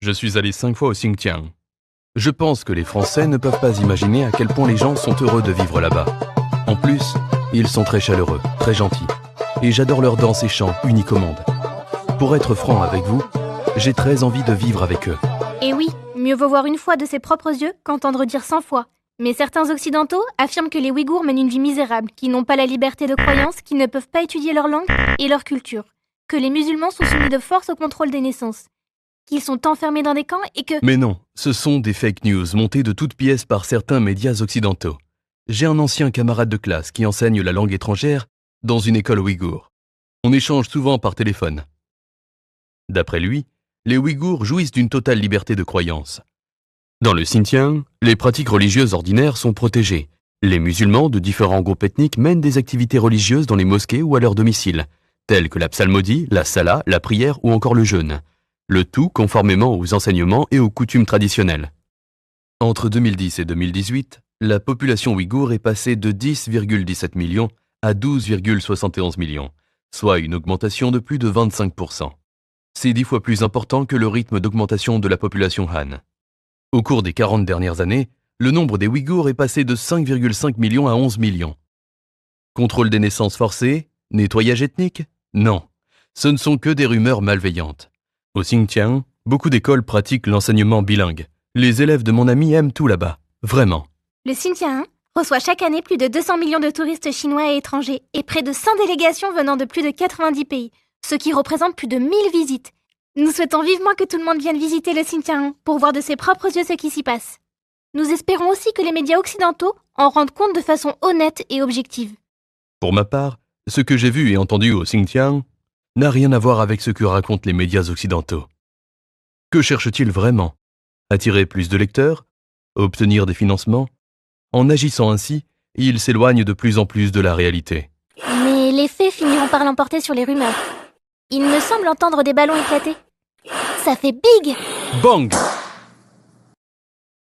Je suis allé 5 fois au Xinjiang. Je pense que les Français ne peuvent pas imaginer à quel point les gens sont heureux de vivre là-bas. En plus, ils sont très chaleureux, très gentils. Et j'adore leurs danses et chants uniques au monde. Pour être franc avec vous, j'ai très envie de vivre avec eux. Et oui, mieux vaut voir une fois de ses propres yeux qu'entendre dire 100 fois. Mais certains occidentaux affirment que les Ouïghours mènent une vie misérable, qui n'ont pas la liberté de croyance, qui ne peuvent pas étudier leur langue et leur culture, que les musulmans sont soumis de force au contrôle des naissances, qu'ils sont enfermés dans des camps et que... Mais non, ce sont des fake news montées de toutes pièces par certains médias occidentaux. J'ai un ancien camarade de classe qui enseigne la langue étrangère dans une école ouïghour. On échange souvent par téléphone. D'après lui, les Ouïghours jouissent d'une totale liberté de croyance. Dans le Xinjiang, les pratiques religieuses ordinaires sont protégées. Les musulmans de différents groupes ethniques mènent des activités religieuses dans les mosquées ou à leur domicile, telles que la psalmodie, la salat, la prière ou encore le jeûne. Le tout conformément aux enseignements et aux coutumes traditionnelles. Entre 2010 et 2018, la population ouïghour est passée de 10,17 millions à 12,71 millions, soit une augmentation de plus de 25%. C'est 10 fois plus important que le rythme d'augmentation de la population Han. Au cours des 40 dernières années, le nombre des Ouïghours est passé de 5,5 millions à 11 millions. Contrôle des naissances forcées? Nettoyage ethnique? Non, ce ne sont que des rumeurs malveillantes. Au Xinjiang, beaucoup d'écoles pratiquent l'enseignement bilingue. Les élèves de mon ami aiment tout là-bas, vraiment. Le Xinjiang reçoit chaque année plus de 200 millions de touristes chinois et étrangers et près de 100 délégations venant de plus de 90 pays, ce qui représente plus de 1000 visites. Nous souhaitons vivement que tout le monde vienne visiter le Xinjiang pour voir de ses propres yeux ce qui s'y passe. Nous espérons aussi que les médias occidentaux en rendent compte de façon honnête et objective. Pour ma part, ce que j'ai vu et entendu au Xinjiang n'a rien à voir avec ce que racontent les médias occidentaux. Que cherchent-ils vraiment? Attirer plus de lecteurs? Obtenir des financements? En agissant ainsi, ils s'éloignent de plus en plus de la réalité. Mais les faits finiront par l'emporter sur les rumeurs. Il me semble entendre des ballons éclater. Ça fait big! Bang!